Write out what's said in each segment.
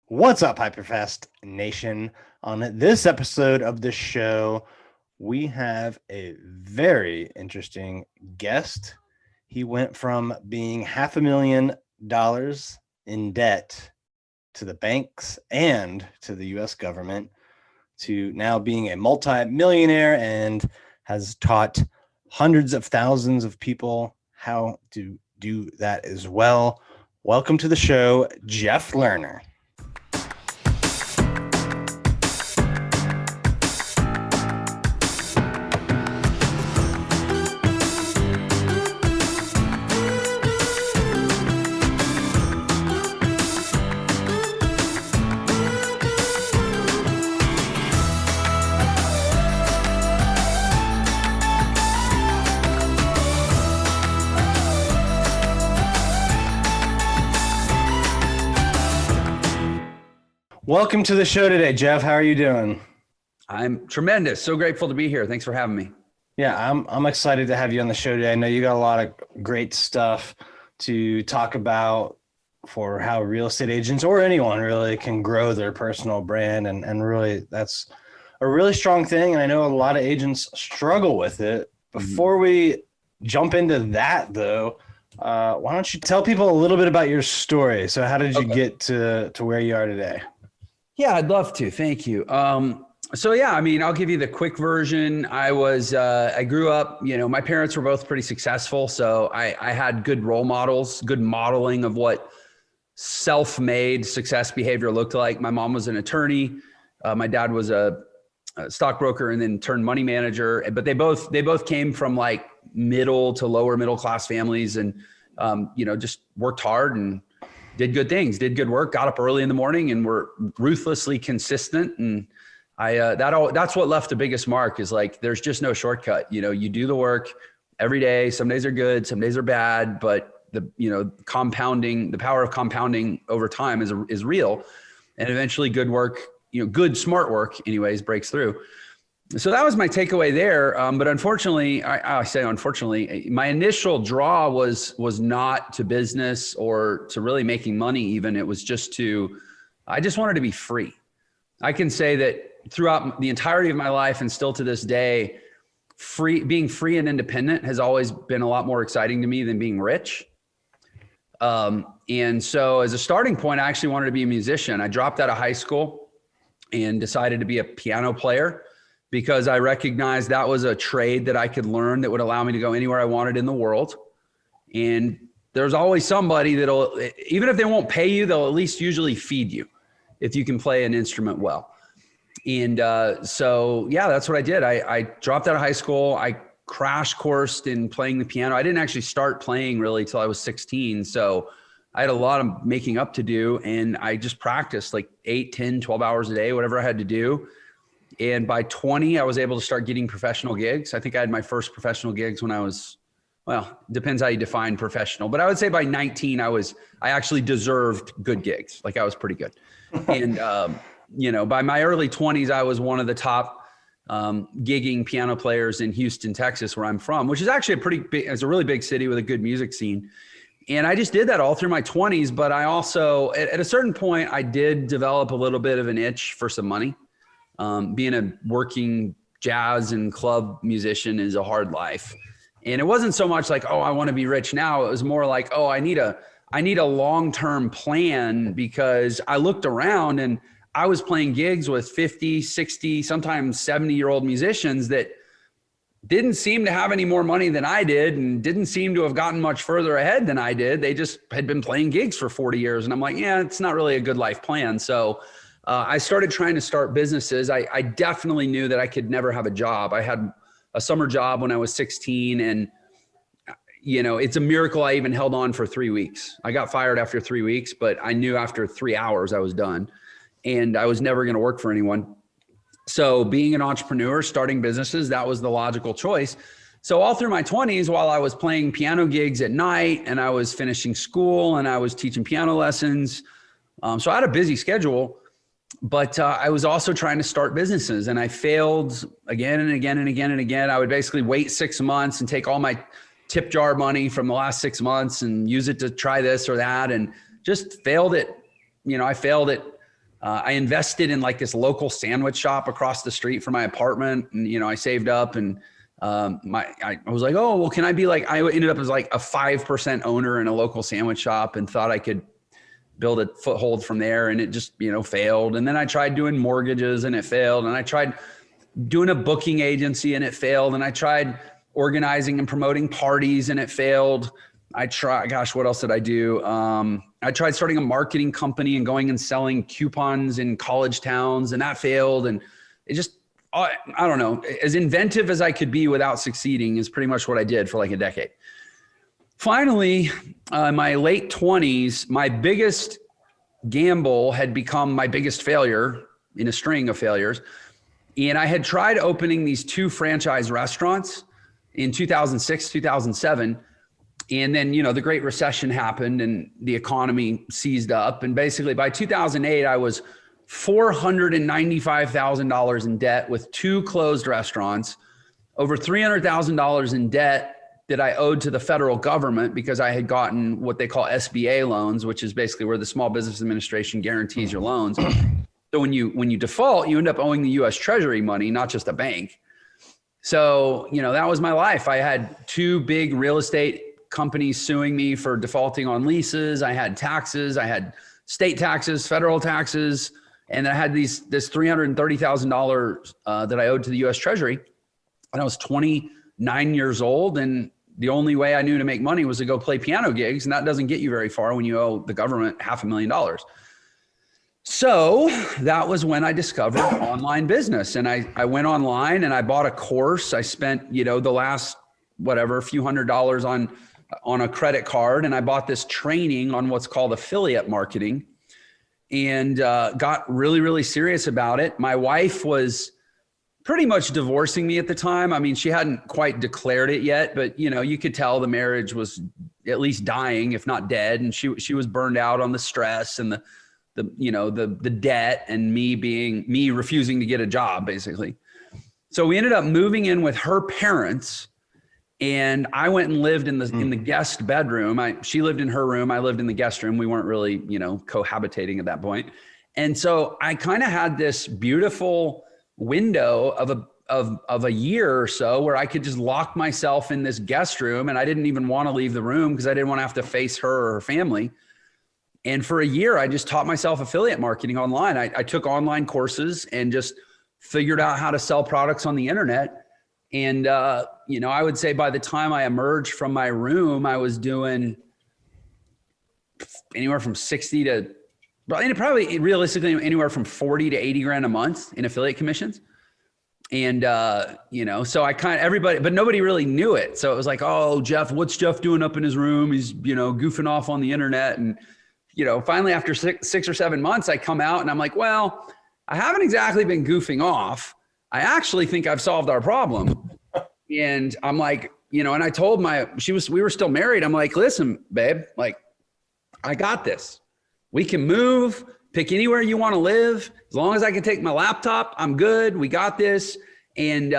What's up, HyperFast Nation? On this episode of the show, we have a very interesting guest. He went from being $500,000 in debt to the banks and to the US government to now being a multi-millionaire and has taught hundreds of thousands of people how to do that as well. Welcome to the show, Jeff Lerner. Welcome to the show today, Jeff. How are you doing? I'm tremendous. So grateful to be here. Thanks for having me. Yeah, I'm excited to have you on the show today. I know you got a lot of great stuff to talk about for how real estate agents or anyone really can grow their personal brand. And really, that's a really strong thing. And I know a lot of agents struggle with it. Before we jump into that, though, why don't you tell people a little bit about your story? So how did you get to where you are today? Yeah, I'd love to. Thank you. I'll give you the quick version. I grew up, my parents were both pretty successful. So I had good role models, good modeling of what self-made success behavior looked like. My mom was an attorney. My dad was a stockbroker and then turned money manager. But they both came from like middle to lower middle class families and, just worked hard and did good things, did good work, got up early in the morning and were ruthlessly consistent. And that's what left the biggest mark is like, there's just no shortcut. You do the work every day. Some days are good, some days are bad, but the power of compounding over time is real. And eventually good work, good smart work anyways, breaks through. So that was my takeaway there. But unfortunately, I say unfortunately, my initial draw was not to business or to really making money even. It was I just wanted to be free. I can say that throughout the entirety of my life and still to this day, being free and independent has always been a lot more exciting to me than being rich. And so as a starting point, I actually wanted to be a musician. I dropped out of high school and decided to be a piano player, because I recognized that was a trade that I could learn that would allow me to go anywhere I wanted in the world. And there's always somebody that'll, even if they won't pay you, they'll at least usually feed you if you can play an instrument well. And that's what I did. I dropped out of high school. I crash coursed in playing the piano. I didn't actually start playing really till I was 16. So I had a lot of making up to do. And I just practiced like 8, 10, 12 hours a day, whatever I had to do. And by 20, I was able to start getting professional gigs. I think I had my first professional gigs when I was, depends how you define professional, but I would say by 19, I actually deserved good gigs. Like I was pretty good. And, by my early 20s, I was one of the top gigging piano players in Houston, Texas, where I'm from, which is actually it's a really big city with a good music scene. And I just did that all through my 20s. But I also, at a certain point, I did develop a little bit of an itch for some money. Being a working jazz and club musician is a hard life. And it wasn't so much like, I want to be rich now. It was more like, I need a long-term plan, because I looked around and I was playing gigs with 50, 60, sometimes 70-year-old musicians that didn't seem to have any more money than I did and didn't seem to have gotten much further ahead than I did. They just had been playing gigs for 40 years. And I'm like, it's not really a good life plan. So I started trying to start businesses. I definitely knew that I could never have a job. I had a summer job when I was 16, and it's a miracle I even held on for 3 weeks. I got fired after 3 weeks, but I knew after 3 hours I was done, and I was never going to work for anyone. So being an entrepreneur, starting businesses, that was the logical choice. So all through my 20s, while I was playing piano gigs at night and I was finishing school and I was teaching piano lessons, so I had a busy schedule. But I was also trying to start businesses, and I failed again and again and again and again. I would basically wait 6 months and take all my tip jar money from the last 6 months and use it to try this or that, and just failed it. I failed at I invested in like this local sandwich shop across the street from my apartment. And, you know, I saved up and I was like, oh, well, can I be like, I ended up as like a 5% owner in a local sandwich shop and thought I could build a foothold from there. And it just, you know, failed. And then I tried doing mortgages and it failed. And I tried doing a booking agency and it failed. And I tried organizing and promoting parties and it failed. Gosh, what else did I do? I tried starting a marketing company and going and selling coupons in college towns and that failed. And it just, I don't know, as inventive as I could be without succeeding is pretty much what I did for like a decade. Finally, in my late 20s, my biggest gamble had become my biggest failure in a string of failures. And I had tried opening these 2 franchise restaurants in 2006, 2007. And then, you know, the Great Recession happened and the economy seized up. And basically by 2008, I was $495,000 in debt with 2 closed restaurants, over $300,000 in debt that I owed to the federal government because I had gotten what they call SBA loans, which is basically where the Small Business Administration guarantees your loans. So when you default, you end up owing the US Treasury money, not just a bank. So, you know, that was my life. I had 2 big real estate companies suing me for defaulting on leases. I had taxes, I had state taxes, federal taxes, and I had this $330,000 that I owed to the US Treasury. And I was 29 years old. And the only way I knew to make money was to go play piano gigs. And that doesn't get you very far when you owe the government $500,000. So that was when I discovered online business. And I went online and I bought a course. I spent, you know, the last, whatever, a few $100s on a credit card. And I bought this training on what's called affiliate marketing and got really, really serious about it. My wife was pretty much divorcing me at the time. I mean, she hadn't quite declared it yet, but you know, you could tell the marriage was at least dying, if not dead. And she was burned out on the stress and the debt and me refusing to get a job basically. So we ended up moving in with her parents. And I went and lived in the guest bedroom. She lived in her room. I lived in the guest room. We weren't really, you know, cohabitating at that point. And so I kind of had this beautiful window of a year or so where I could just lock myself in this guest room. And I didn't even want to leave the room because I didn't want to have to face her or her family. And for a year, I just taught myself affiliate marketing online. I took online courses and just figured out how to sell products on the internet. And, you know, I would say by the time I emerged from my room, I was doing anywhere from 60 to probably realistically anywhere from 40 to 80 grand a month in affiliate commissions. And, you know, so I but nobody really knew it. So it was like, oh, what's Jeff doing up in his room? He's, you know, goofing off on the internet. And, you know, finally after six or 7 months, I come out and I'm like, well, I haven't exactly been goofing off. I actually think I've solved our problem. And I'm like, you know, and I told we were still married. I'm like, listen, babe, like, I got this. We can move, pick anywhere you want to live. As long as I can take my laptop, I'm good. We got this. And,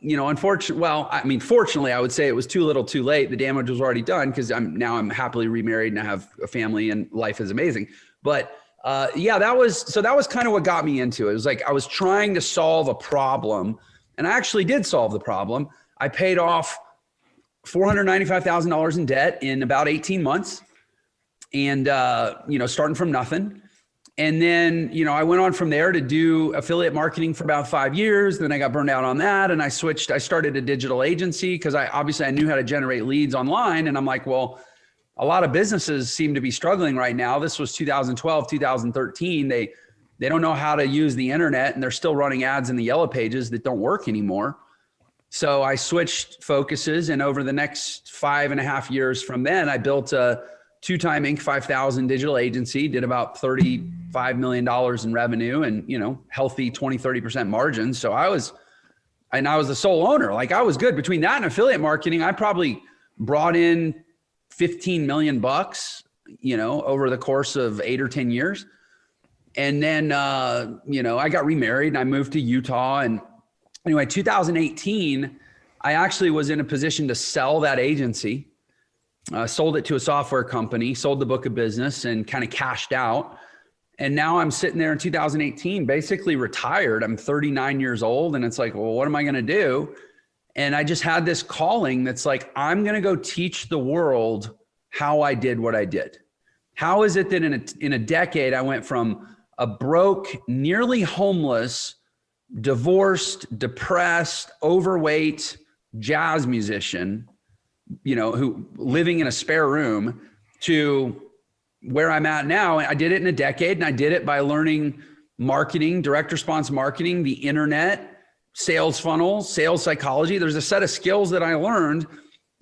you know, fortunately, I would say it was too little too late. The damage was already done because I'm happily remarried and I have a family and life is amazing. But yeah, that was kind of what got me into it. It was like I was trying to solve a problem and I actually did solve the problem. I paid off $495,000 in debt in about 18 months and, you know, starting from nothing. And then, you know, I went on from there to do affiliate marketing for about 5 years. Then I got burned out on that. And I started a digital agency because I knew how to generate leads online. And I'm like, well, a lot of businesses seem to be struggling right now. This was 2012, 2013. They don't know how to use the internet and they're still running ads in the yellow pages that don't work anymore. So I switched focuses and over the next 5.5 years from then, I built a 2-time Inc. 5000 digital agency, did about $35 million in revenue and, you know, healthy 20-30% margins. So I was the sole owner. Like I was good between that and affiliate marketing. I probably brought in $15 million, you know, over the course of 8 or 10 years. And then, you know, I got remarried and I moved to Utah. And anyway, 2018, I actually was in a position to sell that agency, sold it to a software company, sold the book of business and kind of cashed out. And now I'm sitting there in 2018, basically retired. I'm 39 years old. And it's like, well, what am I going to do? And I just had this calling that's like, I'm going to go teach the world how I did what I did. How is it that in a decade, I went from a broke, nearly homeless, divorced, depressed, overweight jazz musician, who living in a spare room, to where I'm at now? I did it in a decade, and I did it by learning marketing, direct response marketing, the internet, sales funnels, sales psychology. There's a set of skills that I learned,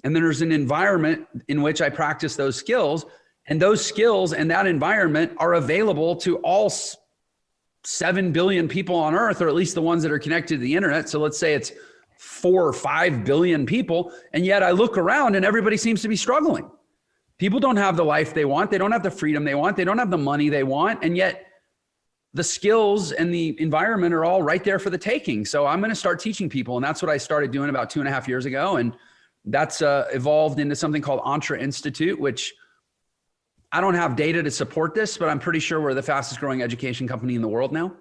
and then there's an environment in which I practice those skills. And those skills and that environment are available to all 7 billion people on earth, or at least the ones that are connected to the internet. So let's say it's 4 or 5 billion people. And yet I look around and everybody seems to be struggling. People don't have the life they want. They don't have the freedom they want. They don't have the money they want. And yet the skills and the environment are all right there for the taking. So I'm going to start teaching people. And that's what I started doing about 2.5 years ago. And that's evolved into something called Entre Institute, which I don't have data to support this, but I'm pretty sure we're the fastest growing education company in the world now.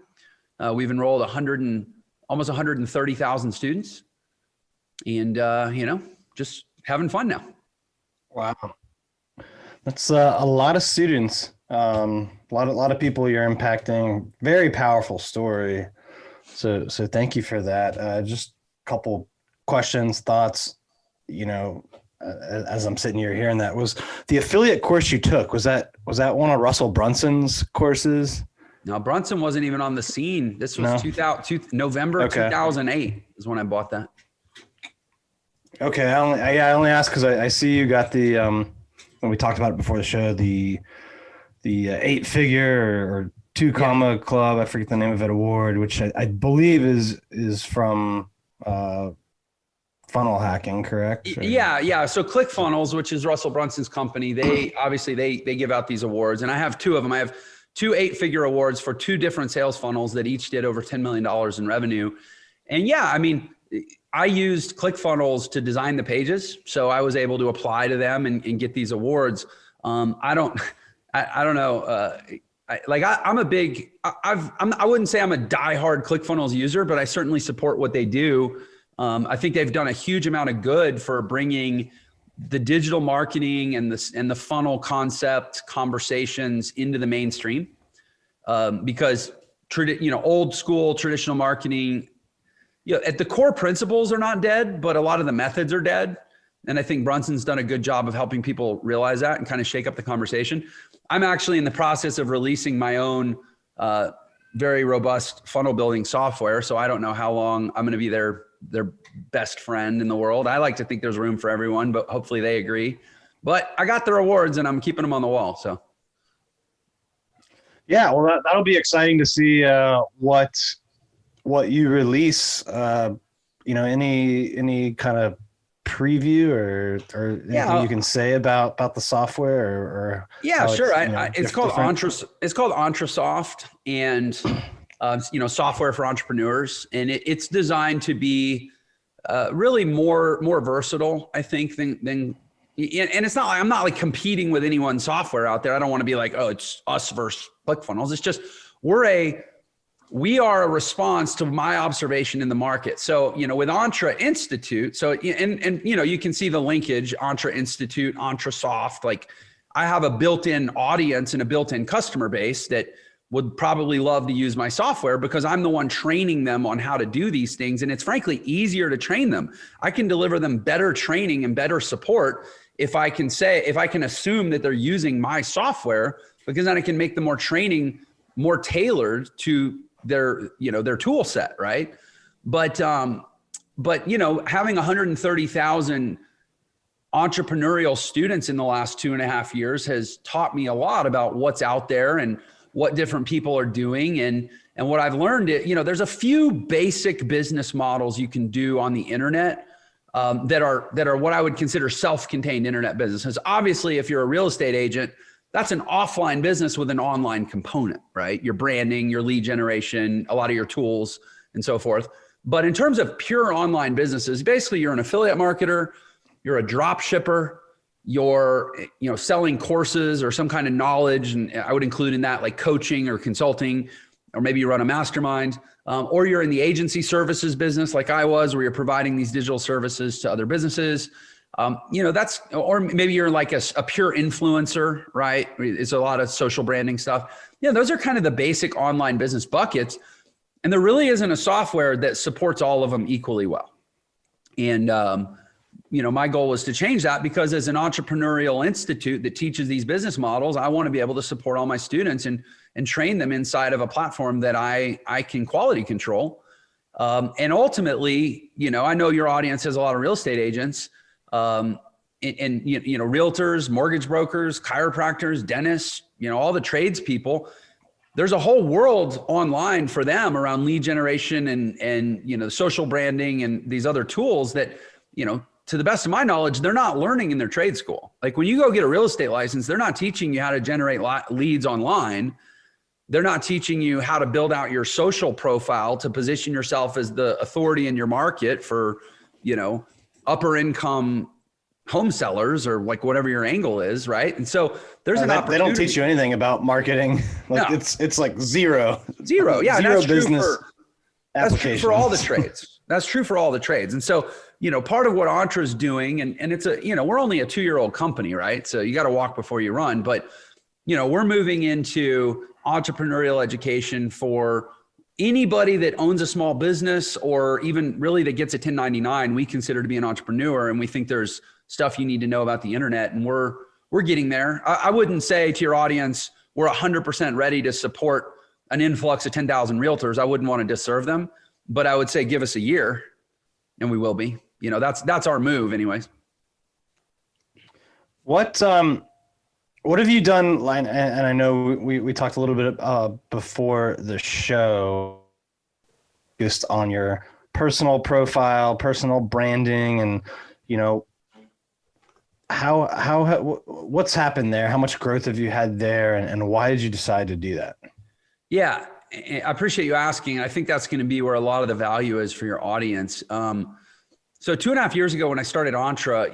We've enrolled almost 130,000 students, and just having fun now. Wow. That's a lot of students, a lot of people you're impacting. Very powerful story. So thank you for that. Just a couple questions, thoughts. As I'm sitting here hearing that, was the affiliate course you took, was that one of Russell Brunson's courses? No, Brunson wasn't even on the scene. This was November 2008 is when I bought that. Okay, I only asked because I see you got the when we talked about it before the show, the 8-figure or 2 comma club, I forget the name of it, award, which I believe is from funnel hacking, correct? Or? Yeah. So ClickFunnels, which is Russell Brunson's company, they obviously they give out these awards, and I have 2 of them. I have 2 8-figure awards for 2 different sales funnels that each did over $10 million in revenue. And I used ClickFunnels to design the pages, so I was able to apply to them and get these awards. I don't know. I wouldn't say I'm a diehard ClickFunnels user, but I certainly support what they do. I think they've done a huge amount of good for bringing the digital marketing and the funnel concept conversations into the mainstream, because old school traditional marketing, at the core principles are not dead, but a lot of the methods are dead. And I think Brunson's done a good job of helping people realize that and kind of shake up the conversation. I'm actually in the process of releasing my own very robust funnel building software. So I don't know how long I'm going to be their best friend in the world. I like to think there's room for everyone, but hopefully they agree. But I got their awards and I'm keeping them on the wall. So. Yeah, well, that'll be exciting to see what you release. Any kind of preview or anything you can say about the software or sure. It's called Entrasoft, and software for entrepreneurs, and it's designed to be really more versatile, I think, than and it's not, I'm not like competing with anyone's software out there. I don't want to be like, oh, it's us versus ClickFunnels. It's just we are a response to my observation in the market. So, with Entre Institute, you can see the linkage, Entre Institute, Entrasoft. Like, I have a built-in audience and a built-in customer base that would probably love to use my software because I'm the one training them on how to do these things. And it's frankly easier to train them. I can deliver them better training and better support if I can assume that they're using my software, because then I can make the more training more tailored to their tool set, right? But having 130,000 entrepreneurial students in the last 2.5 years has taught me a lot about what's out there and what different people are doing. And what I've learned, there's a few basic business models you can do on the internet that are what I would consider self-contained internet businesses. Obviously, if you're a real estate agent, that's an offline business with an online component, right? Your branding, your lead generation, a lot of your tools and so forth. But in terms of pure online businesses, basically you're an affiliate marketer, you're a drop shipper, you're, selling courses or some kind of knowledge. And I would include in that like coaching or consulting, or maybe you run a mastermind, or you're in the agency services business like I was, where you're providing these digital services to other businesses. Or maybe you're like a pure influencer, right? It's a lot of social branding stuff. Those are kind of the basic online business buckets. And there really isn't a software that supports all of them equally well. And, my goal was to change that, because as an entrepreneurial institute that teaches these business models, I want to be able to support all my students and train them inside of a platform that I can quality control. And ultimately, I know your audience has a lot of real estate agents, and realtors, mortgage brokers, chiropractors, dentists, all the tradespeople. There's a whole world online for them around lead generation and social branding and these other tools that, to the best of my knowledge, they're not learning in their trade school. Like when you go get a real estate license, they're not teaching you how to generate leads online. They're not teaching you how to build out your social profile to position yourself as the authority in your market for, upper income home sellers, or like whatever your angle is. Right. And so there's an opportunity. They don't teach you anything about marketing. Like no. It's like zero. Yeah. Zero that's business. That's true for all the trades. That's true for all the trades. And so, part of what Entre is doing, and it's we're only a 2-year-old company, right? So you got to walk before you run, but we're moving into entrepreneurial education for anybody that owns a small business, or even really that gets a 1099, we consider to be an entrepreneur. And we think there's stuff you need to know about the internet, and we're getting there. I wouldn't say to your audience, we're 100% ready to support an influx of 10,000 realtors. I wouldn't want to disserve them, but I would say give us a year and we will be. That's our move anyways. What have you done, and I know we talked a little bit before the show, just on your personal profile, personal branding, and what's happened there? How much growth have you had there, and why did you decide to do that? Yeah, I appreciate you asking. I think that's going to be where a lot of the value is for your audience. So 2.5 years ago when I started Entre,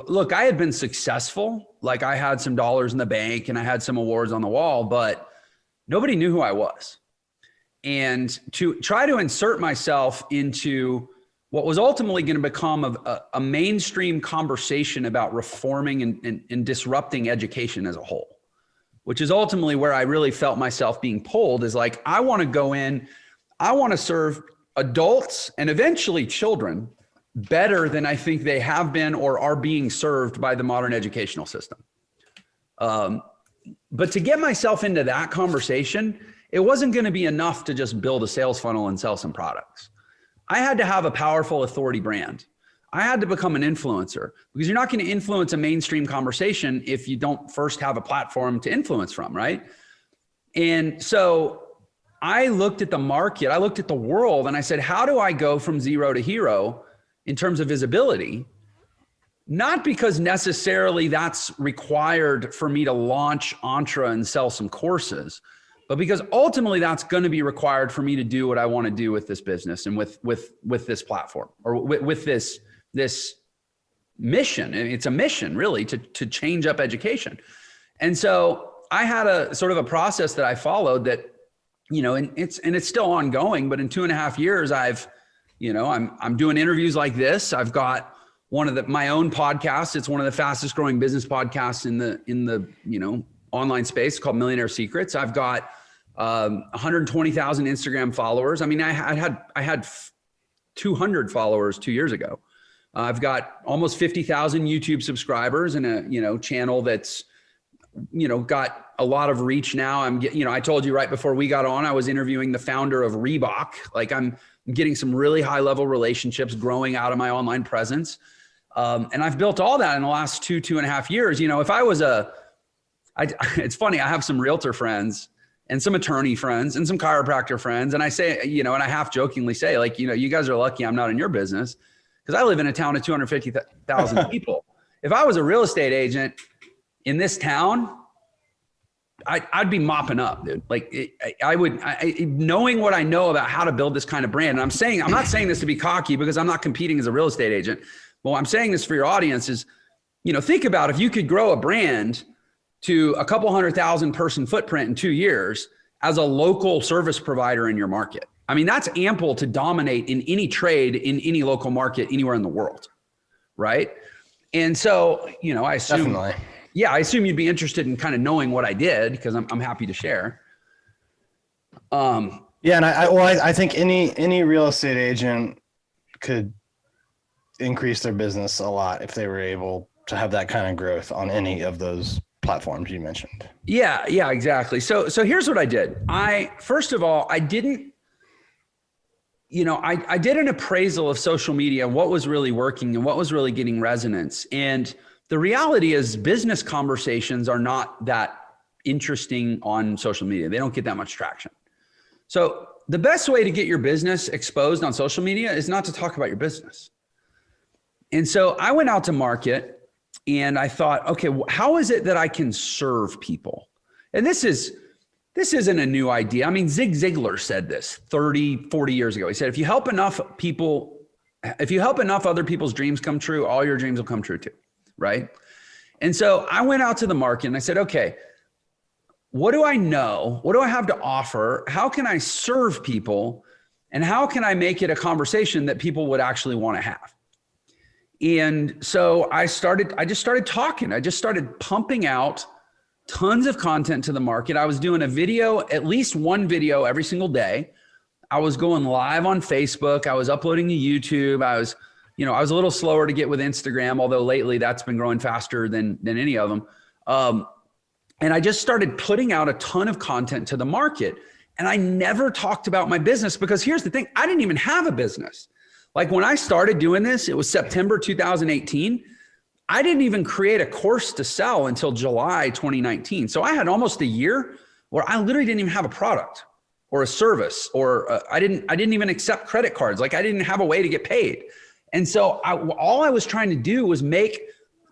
look, I had been successful. Like I had some dollars in the bank and I had some awards on the wall, but nobody knew who I was. And to try to insert myself into what was ultimately going to become a mainstream conversation about reforming and disrupting education as a whole, which is ultimately where I really felt myself being pulled, is like, I want to go in, I want to serve adults and eventually children better than I think they have been or are being served by the modern educational system. But to get myself into that conversation, it wasn't going to be enough to just build a sales funnel and sell some products. I had to have a powerful authority brand. I had to become an influencer, because you're not going to influence a mainstream conversation if you don't first have a platform to influence from, right? And so I looked at the market, I looked at the world, and I said, how do I go from zero to hero in terms of visibility? Not because necessarily that's required for me to launch Entre and sell some courses, but because ultimately that's going to be required for me to do what I want to do with this business and with this platform, or with this mission. And it's a mission really to change up education. And so I had a sort of a process that I followed that, and it's still ongoing, but in 2.5 years, I'm doing interviews like this. I've got my own podcast. It's one of the fastest growing business podcasts in the online space, called Millionaire Secrets. I've got 120,000 Instagram followers. I mean, I had 200 followers 2 years ago. I've got almost 50,000 YouTube subscribers and a channel that's got a lot of reach now. I told you right before we got on, I was interviewing the founder of Reebok. Like I'm getting some really high level relationships growing out of my online presence. And I've built all that in the last 2.5 years. If I was it's funny, I have some realtor friends and some attorney friends and some chiropractor friends. And I say, and I half jokingly say, like, you guys are lucky I'm not in your business, because I live in a town of 250,000 people. If I was a real estate agent in this town, I'd be mopping up, dude. Like knowing what I know about how to build this kind of brand. And I'm not saying this to be cocky, because I'm not competing as a real estate agent. Well, I'm saying this for your audience is, think about if you could grow a brand to a couple 100,000 person footprint in 2 years as a local service provider in your market. I mean, that's ample to dominate in any trade in any local market anywhere in the world, right? And so, I assume, Definitely. I assume you'd be interested in kind of knowing what I did, because I'm happy to share. Yeah, and I think any real estate agent could increase their business a lot if they were able to have that kind of growth on any of those platforms you mentioned. Yeah, exactly. So here's what I did. First of all, I didn't, I did an appraisal of social media, what was really working and what was really getting resonance. And the reality is business conversations are not that interesting on social media. They don't get that much traction. So the best way to get your business exposed on social media is not to talk about your business. And so I went out to market and I thought, okay, how is it that I can serve people? And this isn't a new idea. I mean, Zig Ziglar said this 30, 40 years ago. He said, if you help enough other people's dreams come true, all your dreams will come true too, right? And so I went out to the market and I said, okay, what do I know? What do I have to offer? How can I serve people? And how can I make it a conversation that people would actually want to have? And so I just started talking. I just started pumping out tons of content to the market. I was doing at least one video every single day. I was going live on Facebook. I was uploading to YouTube. I was a little slower to get with Instagram, although lately that's been growing faster than any of them. And I just started putting out a ton of content to the market. And I never talked about my business, because here's the thing, I didn't even have a business. Like when I started doing this, it was September 2018. I didn't even create a course to sell until July 2019. So I had almost a year where I literally didn't even have a product or a service, or I didn't even accept credit cards. Like I didn't have a way to get paid. And so all I was trying to do was make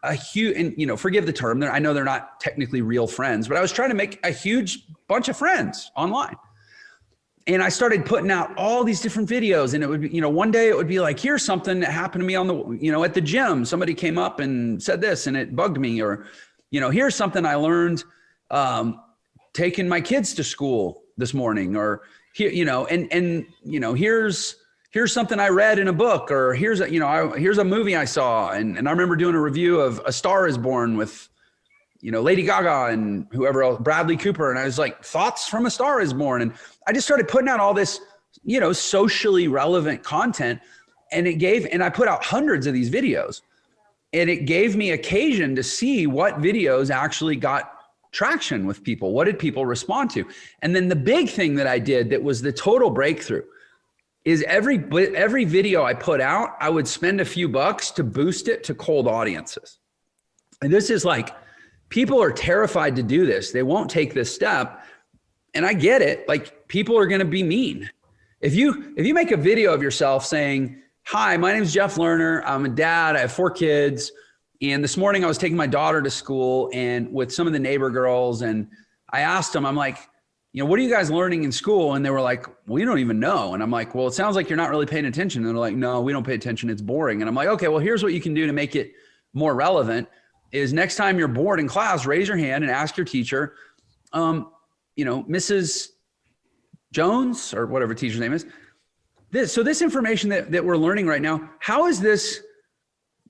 a huge, and forgive the term, I know they're not technically real friends, but I was trying to make a huge bunch of friends online. And I started putting out all these different videos, and it would be, one day it would be like, here's something that happened to me at the gym. Somebody came up and said this and it bugged me, or, here's something I learned, taking my kids to school this morning, or here, here's something I read in a book, or here's a movie I saw. And I remember doing a review of A Star Is Born with, Lady Gaga and whoever else, Bradley Cooper. And I was like, thoughts from A Star Is Born. And I just started putting out all this, socially relevant content. And I put out hundreds of these videos, and it gave me occasion to see what videos actually got traction with people. What did people respond to? And then the big thing that I did that was the total breakthrough is every video I put out, I would spend a few bucks to boost it to cold audiences. And this is like, people are terrified to do this. They won't take this step. And I get it. Like, people are going to be mean. If you make a video of yourself saying, hi, my name is Jeff Lerner. I'm a dad. I have 4 kids. And this morning I was taking my daughter to school and with some of the neighbor girls. And I asked them, I'm like, what are you guys learning in school? And they were like, we don't even know. And I'm like, well, it sounds like you're not really paying attention. And they're like, no, we don't pay attention. It's boring. And I'm like, okay, well, here's what you can do to make it more relevant is next time you're bored in class, raise your hand and ask your teacher, Mrs. Jones, or whatever teacher's name is, this information that we're learning right now, how is this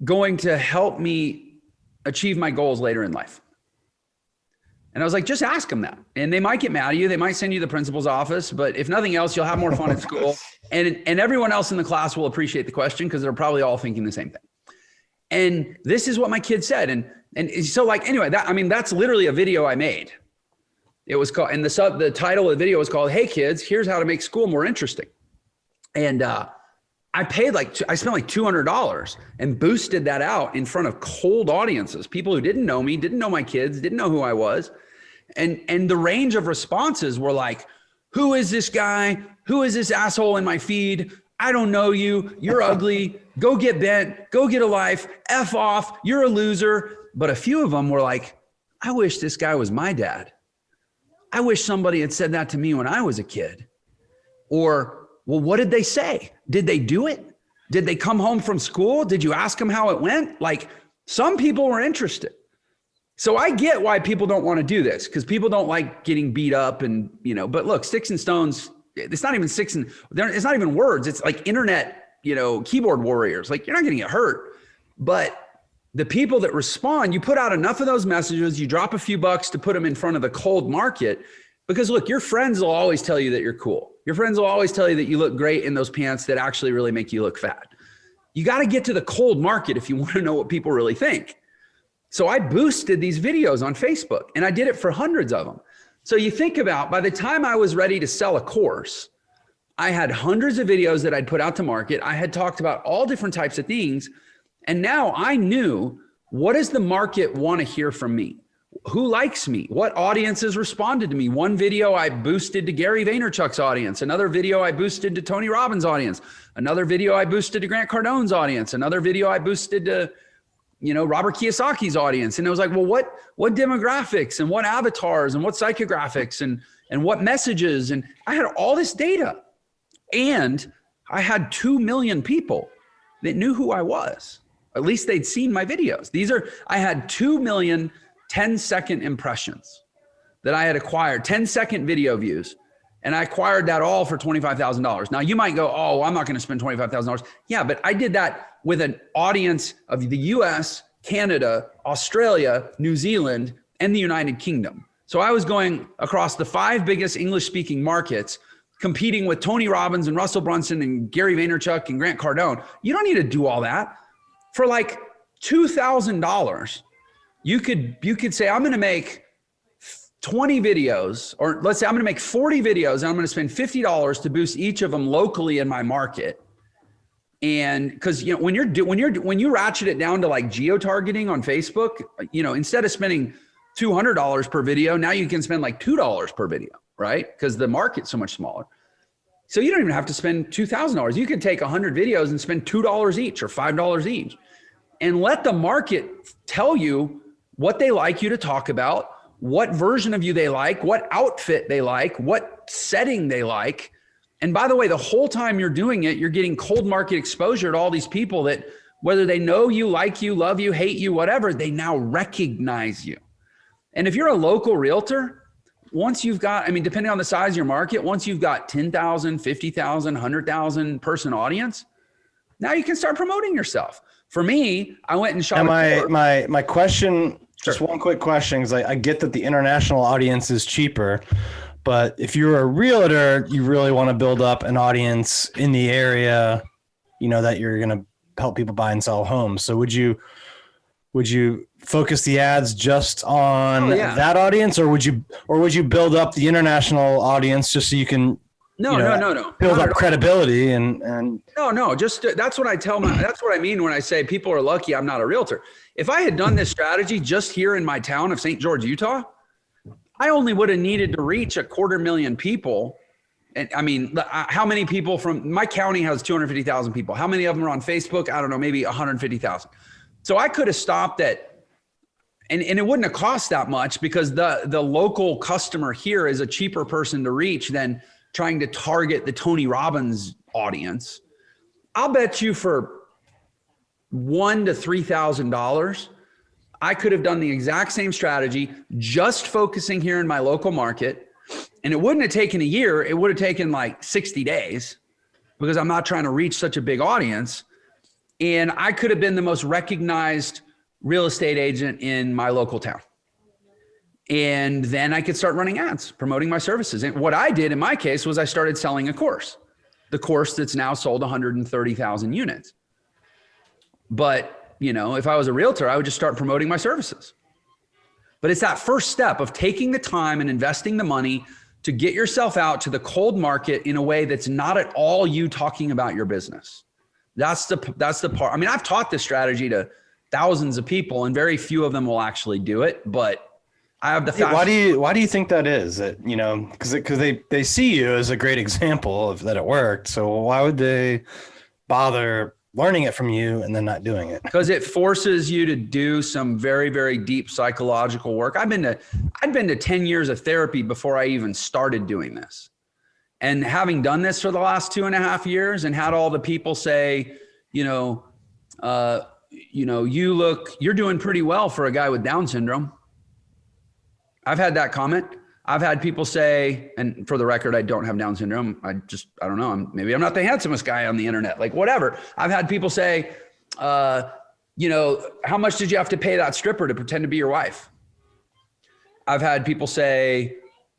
going to help me achieve my goals later in life? And I was like, just ask them that. And they might get mad at you. They might send you to the principal's office, but if nothing else, you'll have more fun at school. And everyone else in the class will appreciate the question because they're probably all thinking the same thing. And this is what my kid said. And so like, anyway, that's literally a video I made. It was called, and the title of the video was called, Hey Kids, Here's How to Make School More Interesting. And I spent like $200 and boosted that out in front of cold audiences, people who didn't know me, didn't know my kids, didn't know who I was. And the range of responses were like, who is this guy? Who is this asshole in my feed? I don't know you. You're ugly. Go get bent. Go get a life. F off. You're a loser. But a few of them were like, I wish this guy was my dad. I wish somebody had said that to me when I was a kid. Or, well, what did they say? Did they do it? Did they come home from school? Did you ask them how it went? Like, Some people were interested. So I get why people don't want to do this, because people don't like getting beat up and, but look, sticks and stones, it's not even it's not even words. It's like internet, keyboard warriors. Like, you're not going to get hurt. But the people that respond, you put out enough of those messages, you drop a few bucks to put them in front of the cold market, because look, your friends will always tell you that you're cool. Your friends will always tell you that you look great in those pants that actually really make you look fat. You got to get to the cold market if you want to know what people really think. So I boosted these videos on Facebook, and I did it for hundreds of them. So you think about, by the time I was ready to sell a course, I had hundreds of videos that I'd put out to market. I had talked about all different types of things. And now I knew, what does the market want to hear from me? Who likes me? What audiences responded to me? One video I boosted to Gary Vaynerchuk's audience. Another video I boosted to Tony Robbins' audience. Another video I boosted to Grant Cardone's audience. Another video I boosted to, Robert Kiyosaki's audience. And it was like, well, what demographics and what avatars and what psychographics and what messages? And I had all this data, and I had 2 million people that knew who I was. At least they'd seen my videos. I had 2 million 10-second impressions that I had acquired, 10-second video views. And I acquired that all for $25,000. Now you might go, oh, I'm not going to spend $25,000. Yeah, but I did that with an audience of the US, Canada, Australia, New Zealand, and the United Kingdom. So I was going across the 5 biggest English-speaking markets, competing with Tony Robbins and Russell Brunson and Gary Vaynerchuk and Grant Cardone. You don't need to do all that. For like $2,000, you could say, I'm going to make 20 videos, or let's say I'm going to make 40 videos, and I'm going to spend $50 to boost each of them locally in my market. And because when you ratchet it down to like geo-targeting on Facebook, instead of spending $200 per video, now you can spend like $2 per video, right? Because the market's so much smaller. So you don't even have to spend $2,000. You could take 100 videos and spend $2 each or $5 each, and let the market tell you what they like you to talk about, what version of you they like, what outfit they like, what setting they like. And by the way, the whole time you're doing it, you're getting cold market exposure to all these people that, whether they know you, like you, love you, hate you, whatever, they now recognize you. And if you're a local realtor, once you've got, depending on the size of your market, once you've got 10,000, 50,000, 100,000 person audience, now you can start promoting yourself. For me, I went and shot. My question, Sure. Just one quick question, because I get that the international audience is cheaper, but if you're a realtor, you really want to build up an audience in the area, that you're going to help people buy and sell homes. So would you focus the ads just on that audience, or would you build up the international audience just so you can No. build up credibility and No, just that's what I mean when I say people are lucky I'm not a realtor. If I had done this strategy just here in my town of St. George, Utah, I only would have needed to reach 250,000 people. And how many people from my county has 250,000 people? How many of them are on Facebook? I don't know, maybe 150,000. So I could have stopped at, and it wouldn't have cost that much, because the local customer here is a cheaper person to reach than trying to target the Tony Robbins audience. I'll bet you for $1,000 to $3,000, I could have done the exact same strategy, just focusing here in my local market. And it wouldn't have taken a year. It would have taken like 60 days, because I'm not trying to reach such a big audience. And I could have been the most recognized real estate agent in my local town. And then I could start running ads, promoting my services. And what I did in my case was I started selling a course, the course that's now sold 130,000 units. But, if I was a realtor, I would just start promoting my services. But it's that first step of taking the time and investing the money to get yourself out to the cold market in a way that's not at all you talking about your business. That's the part. I've taught this strategy to thousands of people, and very few of them will actually do it, but I have the fact. Why do you think that is? That, because they see you as a great example of that it worked. So why would they bother learning it from you and then not doing it? Because it forces you to do some very, very deep psychological work. I'd been to 10 years of therapy before I even started doing this. And having done this for the last 2.5 years and had all the people say, you're doing pretty well for a guy with Down syndrome. I've had that comment. I've had people say, and for the record, I don't have Down syndrome. I don't know. Maybe I'm not the handsomest guy on the internet, like whatever. I've had people say, how much did you have to pay that stripper to pretend to be your wife? I've had people say,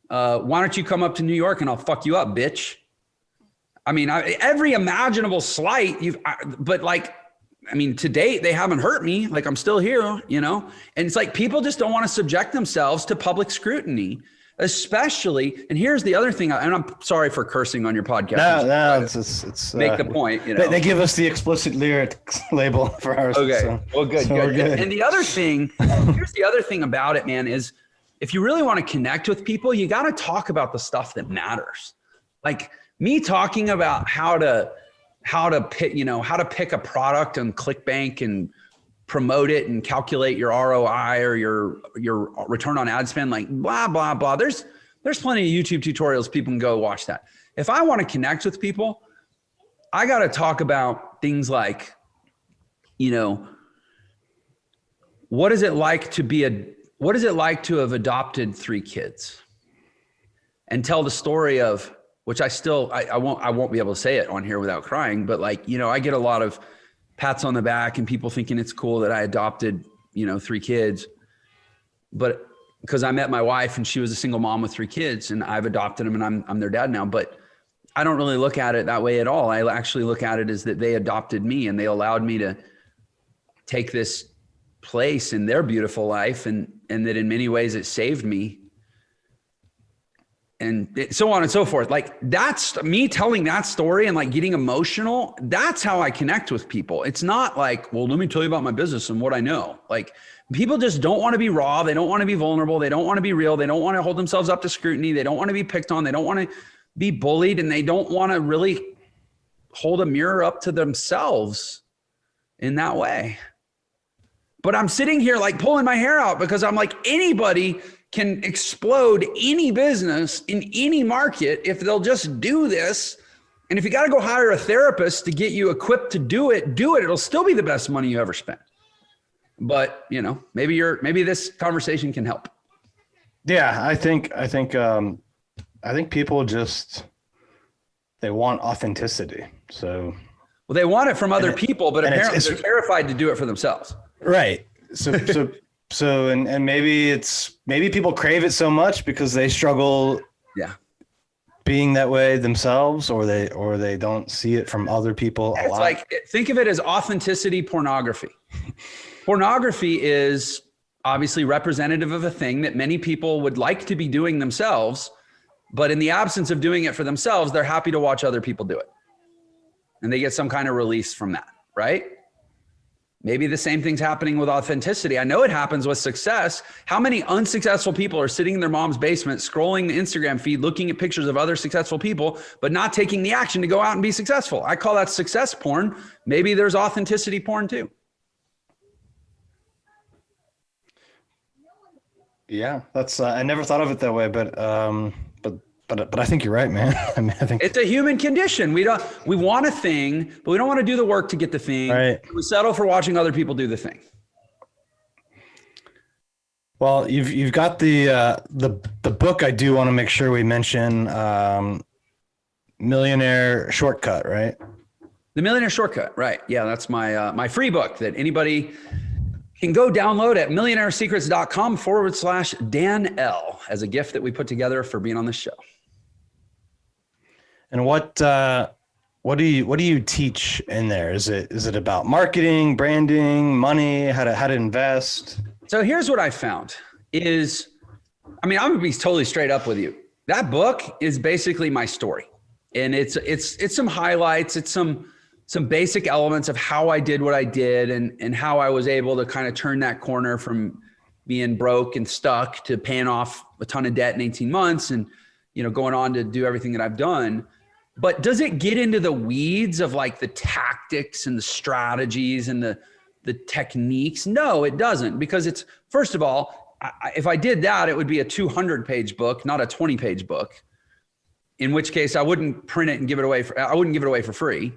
why don't you come up to New York and I'll fuck you up, bitch? I mean, every imaginable slight to date, they haven't hurt me. Like I'm still here, and it's like, people just don't want to subject themselves to public scrutiny, especially. And here's the other thing. And I'm sorry for cursing on your podcast. No, it's make the point. They give us the explicit lyrics label for ours. Okay. So, well, good. And the other thing, here's the other thing about it, man, is if you really want to connect with people, you got to talk about the stuff that matters. Like me talking about how to pick a product on ClickBank and promote it and calculate your ROI or your return on ad spend, like blah, blah, blah. There's plenty of YouTube tutorials. People can go watch that. If I want to connect with people, I got to talk about things like, what is it like to have adopted 3 kids, and tell the story of, which I won't be able to say it on here without crying, but I get a lot of pats on the back and people thinking it's cool that I adopted, 3 kids, but because I met my wife and she was a single mom with 3 kids and I've adopted them and I'm their dad now, but I don't really look at it that way at all. I actually look at it as that they adopted me and they allowed me to take this place in their beautiful life, and that in many ways it saved me, and so on and so forth. Like that's me telling that story and like getting emotional. That's how I connect with people. It's not like, well, let me tell you about my business and what I know. Like people just don't want to be raw. They don't want to be vulnerable. They don't want to be real. They don't want to hold themselves up to scrutiny. They don't want to be picked on. They don't want to be bullied, and they don't want to really hold a mirror up to themselves in that way. But I'm sitting here like pulling my hair out because I'm like, anybody can explode any business in any market if they'll just do this. And if you got to go hire a therapist to get you equipped to do it. It'll still be the best money you ever spent. But maybe this conversation can help. Yeah, I think people just, they want authenticity. So, well, they want it from other people, but apparently they're terrified to do it for themselves. Right. So maybe people crave it so much because they struggle being that way themselves, or they don't see it from other people a lot. It's like, think of it as authenticity pornography. Pornography is obviously representative of a thing that many people would like to be doing themselves, but in the absence of doing it for themselves, they're happy to watch other people do it. And they get some kind of release from that, right? Maybe the same thing's happening with authenticity. I know it happens with success. How many unsuccessful people are sitting in their mom's basement, scrolling the Instagram feed, looking at pictures of other successful people, but not taking the action to go out and be successful? I call that success porn. Maybe there's authenticity porn too. Yeah, that's I never thought of it that way, but I think you're right, man. I mean, I think it's a human condition. We want a thing, but we don't want to do the work to get the thing. Right. We settle for watching other people do the thing. Well, you've got the book. I do want to make sure we mention Millionaire Shortcut, right? The Millionaire Shortcut, right? Yeah, that's my my free book that anybody can go download at millionairesecrets.com/Dan L as a gift that we put together for being on this show. And what do you teach in there? Is it about marketing, branding, money, how to invest? So here's what I found is, I'm gonna be totally straight up with you. That book is basically my story, and it's some highlights, it's some basic elements of how I did what I did, and how I was able to kind of turn that corner from being broke and stuck to paying off a ton of debt in 18 months, and going on to do everything that I've done. But does it get into the weeds of like the tactics and the strategies and the techniques? No, it doesn't, because it's, first of all, if I did that, it would be a 200-page book, not a 20-page book, in which case I wouldn't print it and I wouldn't give it away for free.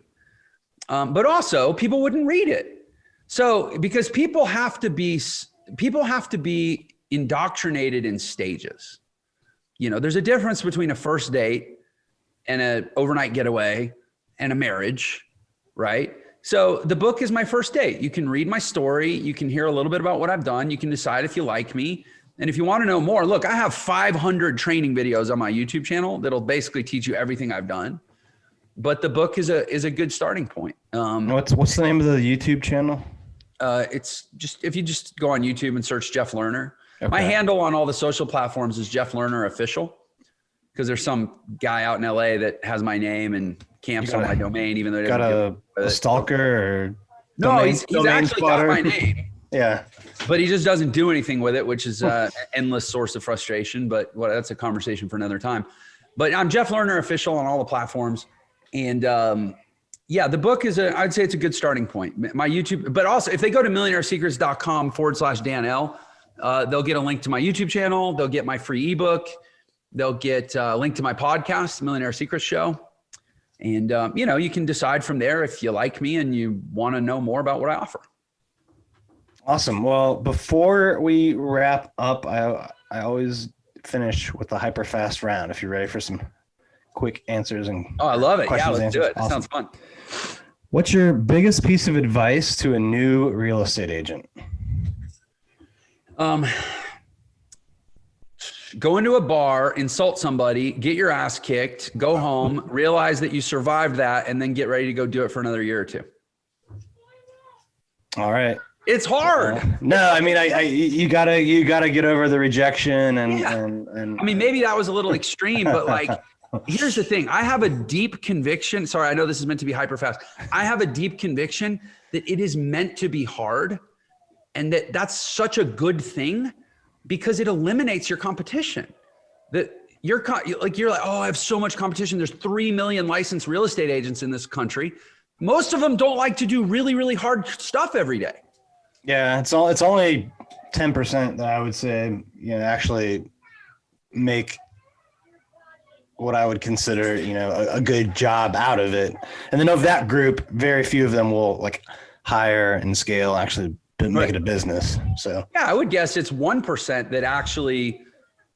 But also people wouldn't read it. So because people have to be indoctrinated in stages. You know, there's a difference between a first date and an overnight getaway and a marriage, right? So the book is my first date. You can read my story. You can hear a little bit about what I've done. You can decide if you like me. And if you want to know more, look, I have 500 training videos on my YouTube channel that'll basically teach you everything I've done. But the book is a good starting point. What's the name of the YouTube channel? It's just, if you just go on YouTube and search Jeff Lerner. Okay. My handle on all the social platforms is Jeff Lerner Official, because there's some guy out in LA that has my name and camps on my domain, even though he got a stalker or no, he's actually got my name. Yeah, but he just doesn't do anything with it, which is an endless source of frustration. But that's a conversation for another time. But I'm Jeff Lerner Official on all the platforms, and yeah, the book is I'd say it's a good starting point. My YouTube, but also if they go to millionairesecrets.com/Dan L, they'll get a link to my YouTube channel. They'll get my free ebook. They'll get a link to my podcast, Millionaire Secrets Show. And, you know, you can decide from there if you like me and you want to know more about what I offer. Awesome. Well, before we wrap up, I always finish with the HyperFast round. If you're ready for some quick answers and I love it. Yeah, let's answers. do it. Awesome. That sounds fun. What's your biggest piece of advice to a new real estate agent? Go into a bar, insult somebody, get your ass kicked, go home, realize that you survived that, and then get ready to go do it for another year or two. All right. It's hard. No, I mean, you gotta get over the rejection and I mean, maybe that was a little extreme, but like, here's the thing. I have a deep conviction. Sorry, I know this is meant to be hyper fast. I have a deep conviction that it is meant to be hard, and that's such a good thing, because it eliminates your competition. That you're like, oh, I have so much competition. There's 3 million licensed real estate agents in this country. Most of them don't like to do really, really hard stuff every day. Yeah, it's only 10% that I would say, you know, actually make what I would consider, you know, a good job out of it. And then of that group, very few of them will like hire and scale, actually make it a business. So yeah, I would guess it's 1% that actually,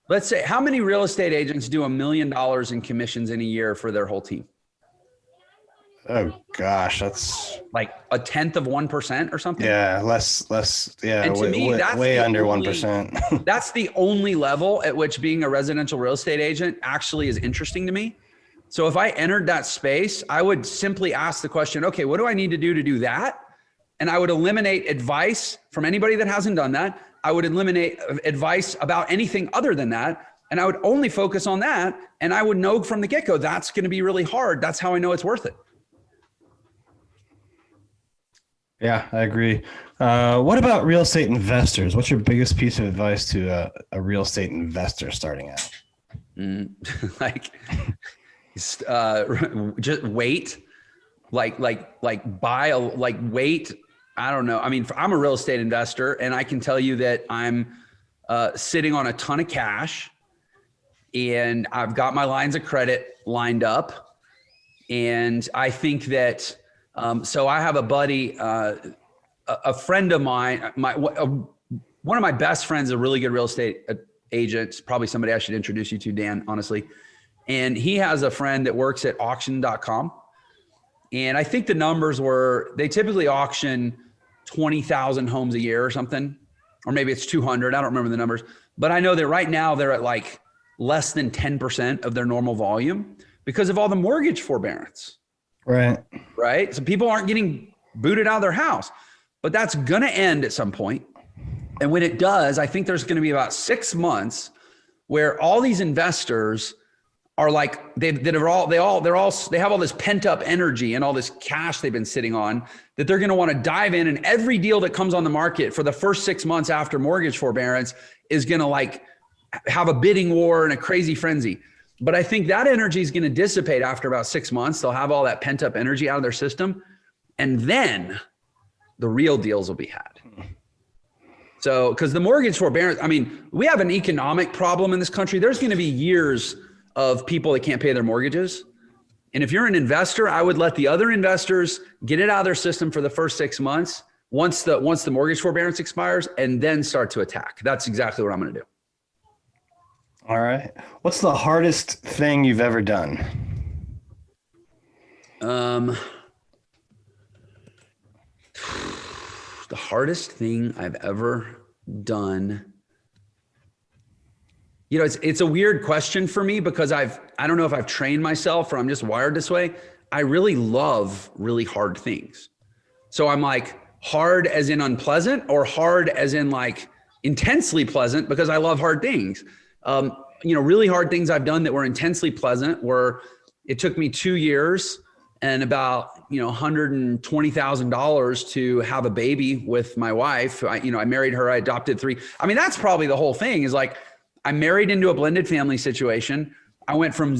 let's say, how many real estate agents do $1 million in commissions in a year for their whole team? Oh gosh, that's like 1/10 of 1% or something. Yeah, less. Yeah, and to me, that's way under 1%. That's the only level at which being a residential real estate agent actually is interesting to me. So if I entered that space, I would simply ask the question, okay, what do I need to do that? And I would eliminate advice from anybody that hasn't done that. I would eliminate advice about anything other than that. And I would only focus on that. And I would know from the get-go, that's going to be really hard. That's how I know it's worth it. Yeah, I agree. What about real estate investors? What's your biggest piece of advice to a real estate investor starting out? Just wait, wait. I don't know. I mean, I'm a real estate investor, and I can tell you that I'm sitting on a ton of cash, and I've got my lines of credit lined up. And I think that, so I have a buddy, a friend of mine, one of my best friends, a really good real estate agent, probably somebody I should introduce you to, Dan, honestly. And he has a friend that works at auction.com. And I think the numbers were, they typically auction 20,000 homes a year or something, or maybe it's 200. I don't remember the numbers, but I know that right now they're at like less than 10% of their normal volume because of all the mortgage forbearance. Right. So people aren't getting booted out of their house, but that's going to end at some point. And when it does, I think there's going to be about 6 months where all these investors are like, they have all this pent up energy and all this cash they've been sitting on that they're going to want to dive in. And every deal that comes on the market for the first 6 months after mortgage forbearance is going to like have a bidding war and a crazy frenzy. But I think that energy is going to dissipate after about 6 months. They'll have all that pent up energy out of their system. And then the real deals will be had. So, because the mortgage forbearance, I mean, we have an economic problem in this country. There's going to be years of people that can't pay their mortgages. And if you're an investor, I would let the other investors get it out of their system for the first 6 months once the mortgage forbearance expires, and then start to attack. That's exactly what I'm going to do. All right. What's the hardest thing you've ever done? The hardest thing I've ever done. You know, it's a weird question for me because I don't know if I've trained myself or I'm just wired this way. I really love really hard things. So I'm like hard as in unpleasant or hard as in like intensely pleasant because I love hard things. You know, really hard things I've done that were intensely pleasant were, it took me 2 years and about, $120,000 to have a baby with my wife. I married her, I adopted 3. I mean, that's probably the whole thing is like, I married into a blended family situation. I went from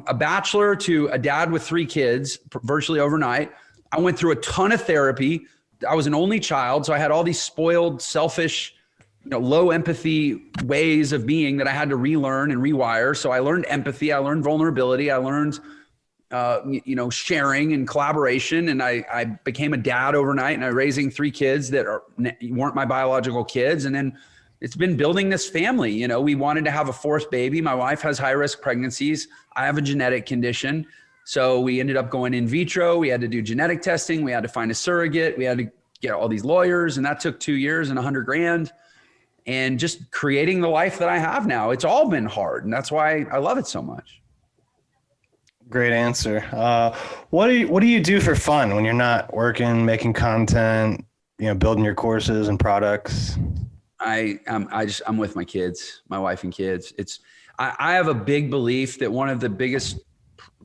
a bachelor to a dad with 3 kids virtually overnight. I went through a ton of therapy. I was an only child. So I had all these spoiled, selfish, low empathy ways of being that I had to relearn and rewire. So I learned empathy. I learned vulnerability. I learned, sharing and collaboration. And I became a dad overnight, and I'm raising 3 kids that weren't my biological kids. And then it's been building this family. We wanted to have a 4th baby. My wife has high risk pregnancies. I have a genetic condition. So we ended up going in vitro. We had to do genetic testing. We had to find a surrogate. We had to get all these lawyers, and that took 2 years and $100,000. And just creating the life that I have now, it's all been hard. And that's why I love it so much. Great answer. What do you do for fun when you're not working, making content, building your courses and products? I'm with my kids, my wife and kids. I have a big belief that one of the biggest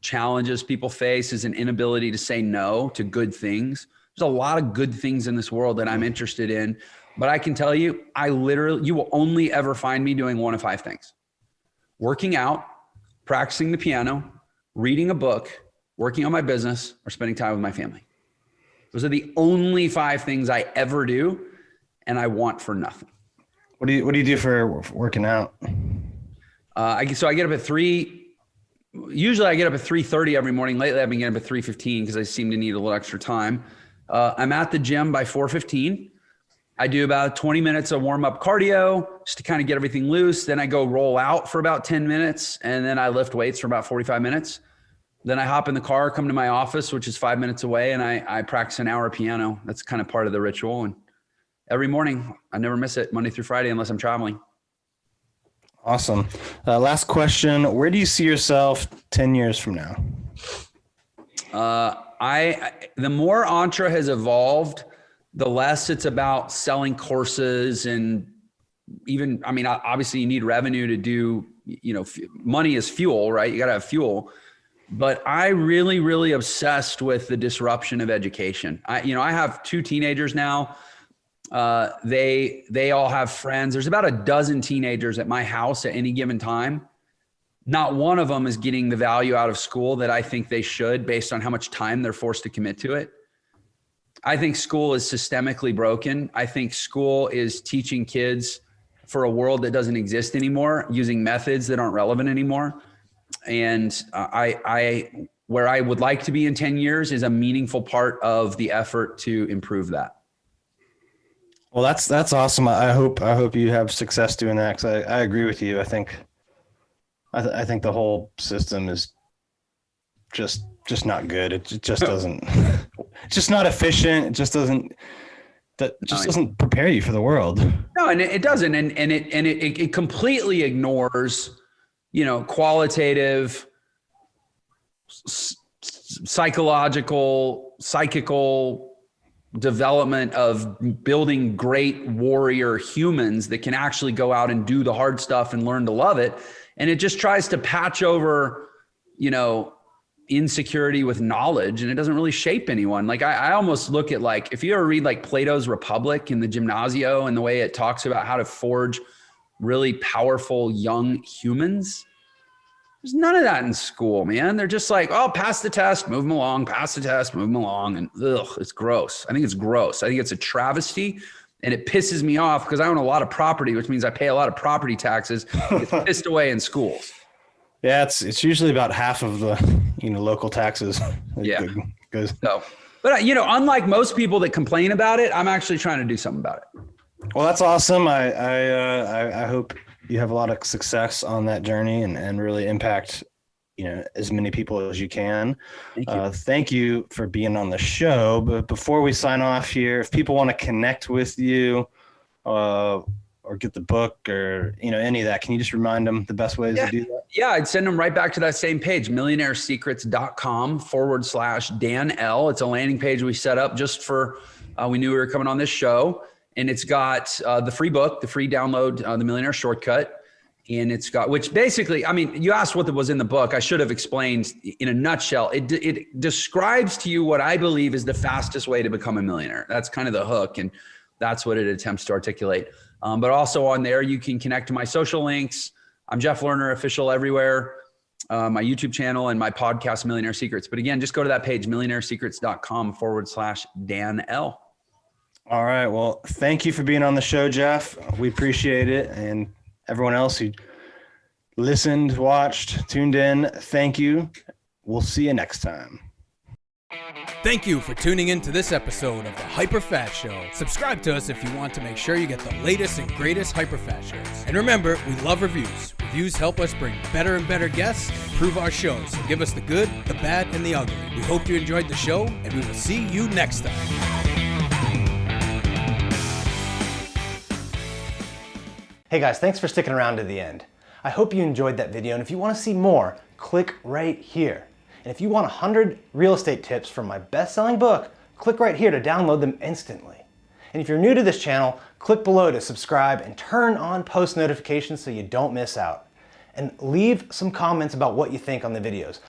challenges people face is an inability to say no to good things. There's a lot of good things in this world that I'm interested in, but I can tell you, you will only ever find me doing 1 of 5 things: working out, practicing the piano, reading a book, working on my business, or spending time with my family. Those are the only 5 things I ever do, and I want for nothing. What do you do for working out? So I get up at 3. Usually I get up at 3:30 every morning. Lately I've been getting up at 3:15 because I seem to need a little extra time. I'm at the gym by 4:15. I do about 20 minutes of warm up cardio just to kind of get everything loose. Then I go roll out for about 10 minutes. And then I lift weights for about 45 minutes. Then I hop in the car, come to my office, which is 5 minutes away. And I practice an hour piano. That's kind of part of the ritual. And every morning, I never miss it, Monday through Friday, unless I'm traveling. Awesome. Last question. Where do you see yourself 10 years from now? The more Entre has evolved, the less it's about selling courses and even, obviously you need revenue to do, money is fuel, right? You got to have fuel. But I really, really obsessed with the disruption of education. I have 2 teenagers now. They all have friends. There's about a dozen teenagers at my house at any given time. Not one of them is getting the value out of school that I think they should based on how much time they're forced to commit to it. I think school is systemically broken. I think school is teaching kids for a world that doesn't exist anymore, using methods that aren't relevant anymore. And where I would like to be in 10 years is a meaningful part of the effort to improve that. Well, that's awesome. I hope you have success doing that, because I agree with you. I think the whole system is just not good. It just doesn't. It's just not efficient. It just doesn't. Doesn't prepare you for the world. No, and it doesn't, and it completely ignores, qualitative, psychological, psychical development of building great warrior humans that can actually go out and do the hard stuff and learn to love it. And it just tries to patch over, insecurity with knowledge, and it doesn't really shape anyone. Like I almost look at, like, if you ever read like Plato's Republic in the Gymnasio and the way it talks about how to forge really powerful young humans, there's none of that in school, man. They're just like, oh, pass the test, move them along, pass the test, move them along. And it's gross. I think it's gross. I think it's a travesty, and it pisses me off because I own a lot of property, which means I pay a lot of property taxes. It's pissed away in schools. Yeah, it's usually about half of the local taxes. Yeah. Goes. So But unlike most people that complain about it, I'm actually trying to do something about it. Well, that's awesome. I hope you have a lot of success on that journey and really impact, as many people as you can. Thank you for being on the show. But before we sign off here, if people want to connect with you, or get the book or, any of that, can you just remind them the best ways to do that? Yeah, I'd send them right back to that same page, millionairesecrets.com/Dan L. It's a landing page we set up just for, we knew we were coming on this show. And it's got the free book, the free download, the Millionaire Shortcut. And it's got, which basically, you asked what was in the book. I should have explained in a nutshell. It describes to you what I believe is the fastest way to become a millionaire. That's kind of the hook. And that's what it attempts to articulate. But also on there, you can connect to my social links. I'm Jeff Lerner, official everywhere, my YouTube channel and my podcast, Millionaire Secrets. But again, just go to that page, millionairesecrets.com/Dan L. All right. Well, thank you for being on the show, Jeff. We appreciate it. And everyone else who listened, watched, tuned in, thank you. We'll see you next time. Thank you for tuning in to this episode of the HyperFast Show. Subscribe to us if you want to make sure you get the latest and greatest HyperFast shows. And remember, we love reviews. Reviews help us bring better and better guests and improve our shows. So give us the good, the bad, and the ugly. We hope you enjoyed the show, and we will see you next time. Hey guys, thanks for sticking around to the end. I hope you enjoyed that video, and if you want to see more, click right here. And if you want 100 real estate tips from my best-selling book, click right here to download them instantly. And if you're new to this channel, click below to subscribe and turn on post notifications so you don't miss out. And leave some comments about what you think on the videos.